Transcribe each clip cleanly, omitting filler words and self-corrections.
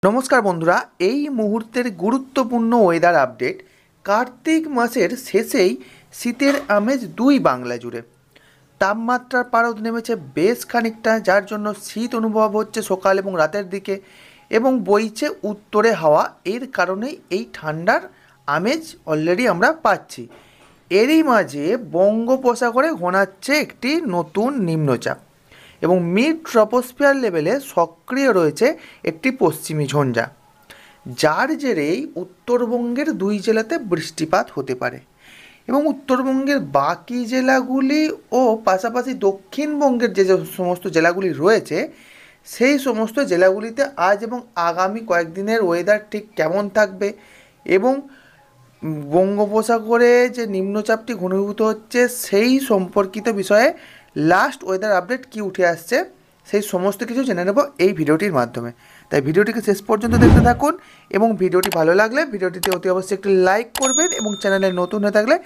নমস্কার বন্ধুরা, এই মুহূর্তের গুরুত্বপূর্ণ ওয়েদার আপডেট। কার্তিক মাসের শেষেই শীতের আমেজ দুই বাংলা জুড়ে। তাপমাত্রার পারদ নেমেছে বেশ খানিকটা, যার জন্য শীত অনুভব হচ্ছে সকাল এবং রাতের দিকে, এবং বইছে উত্তরে হাওয়া। এর কারণেই এই ঠান্ডার আমেজ অলরেডি আমরা পাচ্ছি। এরই মাঝে বঙ্গোপসাগরে ঘনাচ্ছে একটি নতুন নিম্নচাপ এবং মিড ট্রপোস্ফিয়ার লেভেলে সক্রিয় রয়েছে একটি পশ্চিমী ঝঞ্ঝা, যার জেরেই উত্তরবঙ্গের দুই জেলাতে বৃষ্টিপাত হতে পারে এবং উত্তরবঙ্গের বাকি জেলাগুলি ও পাশাপাশি দক্ষিণবঙ্গের যে সমস্ত জেলাগুলি রয়েছে সেই সমস্ত জেলাগুলিতে আজ এবং আগামী কয়েকদিনের ওয়েদার ঠিক কেমন থাকবে এবং বঙ্গোপসাগরে যে নিম্নচাপটি ঘনীভূত হচ্ছে সেই সম্পর্কিত বিষয়ে লাস্ট ওয়েদার আপডেট কি উঠে আসছে সেই সমস্ত কিছু জেনে নেব এই ভিডিওটির মাধ্যমে। তাই ভিডিওটিকে শেষ পর্যন্ত দেখতে থাকুন এবং ভিডিওটি ভালো লাগলে ভিডিওটিতে অতি অবশ্যই একটি লাইক করবেন এবং চ্যানেলে নতুন হয়ে থাকলে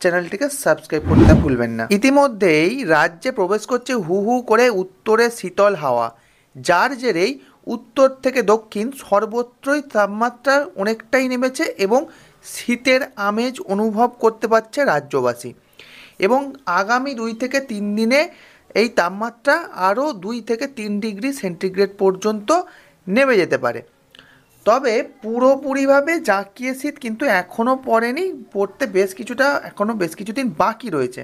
চ্যানেলটিকে সাবস্ক্রাইব করতে ভুলবেন না। ইতিমধ্যেই রাজ্যে প্রবেশ করছে হু হু করে উত্তরে শীতল হাওয়া, যার জেরেই উত্তর থেকে দক্ষিণ সর্বত্রই তাপমাত্রা অনেকটাই নেমেছে এবং শীতের আমেজ অনুভব করতে পারছে রাজ্যবাসী। এবং আগামী 2 থেকে 3 দিনে এই তাপমাত্রা আরও 2 থেকে 3 ডিগ্রি সেন্টিগ্রেড পর্যন্ত নেমে যেতে পারে। তবে পুরোপুরিভাবে জাঁকিয়ে শীত কিন্তু এখনও পড়েনি, পড়তে এখনও বেশ কিছুদিন বাকি রয়েছে।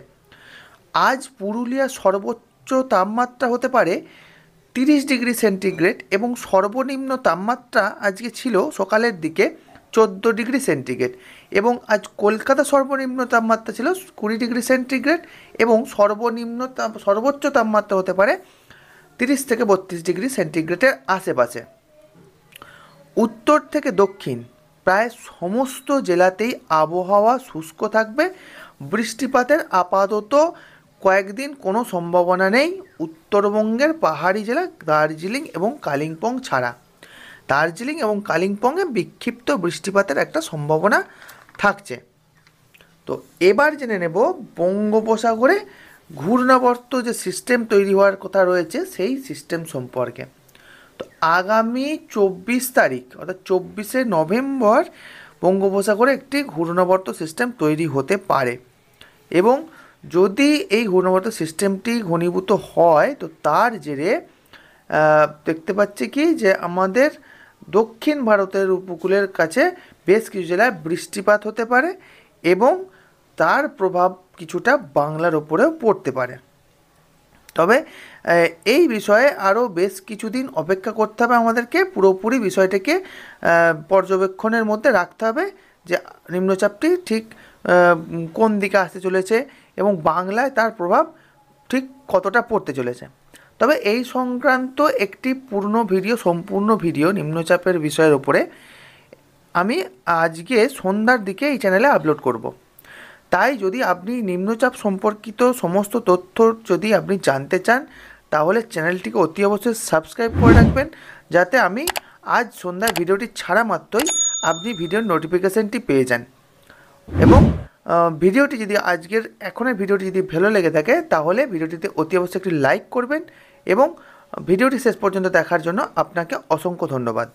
আজ পুরুলিয়ার সর্বোচ্চ তাপমাত্রা হতে পারে 30 ডিগ্রি সেন্টিগ্রেড এবং সর্বনিম্ন তাপমাত্রা আজকে ছিল সকালের দিকে 14 ডিগ্রি সেন্টিগ্রেড এবং আজ কলকাতা সর্বনিম্ন তাপমাত্রা ছিল 20 ডিগ্রি সেন্টিগ্রেড এবং সর্বোচ্চ তাপমাত্রা হতে পারে 30 থেকে 32 ডিগ্রি সেন্টিগ্রেডের আশেপাশে। উত্তর থেকে দক্ষিণ প্রায় সমস্ত জেলাতেই আবহাওয়া শুষ্ক থাকবে। বৃষ্টিপাতের আপাতত কয়েকদিন কোনো সম্ভাবনা নেই উত্তরবঙ্গের পাহাড়ি জেলা দার্জিলিং এবং কালিম্পং ছাড়া। দার্জিলিং এবং কালিম্পংয়ে বিক্ষিপ্ত বৃষ্টিপাতের একটা সম্ভাবনা থাকছে। তো এবার জেনে নেব বঙ্গোপসাগরে ঘূর্ণাবর্ত যে সিস্টেম তৈরি হওয়ার কথা রয়েছে সেই সিস্টেম সম্পর্কে। তো আগামী 24 তারিখ অর্থাৎ 24শে নভেম্বর বঙ্গোপসাগরে একটি ঘূর্ণাবর্ত সিস্টেম তৈরি হতে পারে এবং যদি এই ঘূর্ণাবর্ত সিস্টেমটি ঘনীভূত হয় তো তার জেরে দেখতে পাচ্ছি কি যে আমাদের দক্ষিণ ভারতের উপকূলের কাছে বেশ কিছু জেলায় বৃষ্টিপাত হতে পারে এবং তার প্রভাব কিছুটা বাংলার ওপরেও পড়তে পারে। তবে এই বিষয়ে আরও বেশ কিছুদিন অপেক্ষা করতে হবে আমাদেরকে, পুরোপুরি বিষয়টাকে পর্যবেক্ষণের মধ্যে রাখতে হবে যে নিম্নচাপটি ঠিক কোন দিকে আসতে চলেছে এবং বাংলায় তার প্রভাব ঠিক কতটা পড়তে চলেছে। তবে এই সংক্রান্ত একটি সম্পূর্ণ ভিডিও নিম্নচাপের বিষয়ের ওপরে আমি আজকে সন্ধ্যার দিকে এই চ্যানেলে আপলোড করব। তাই যদি আপনি নিম্নচাপ সম্পর্কিত সমস্ত তথ্য যদি আপনি জানতে চান তাহলে চ্যানেলটিকে অতি অবশ্যই সাবস্ক্রাইব করে রাখবেন, যাতে আমি আজ সন্ধ্যায় ভিডিওটি ছাড়া মাত্রই আপনি ভিডিওর নোটিফিকেশানটি পেয়ে যান। এবং ভিডিওটি যদি এখনের ভিডিওটি যদি ভালো লেগে থাকে তাহলে ভিডিওটিতে অতি অবশ্যই একটি লাইক করবেন এবং ভিডিওটি শেষ পর্যন্ত দেখার জন্য আপনাকে অসংখ্য ধন্যবাদ।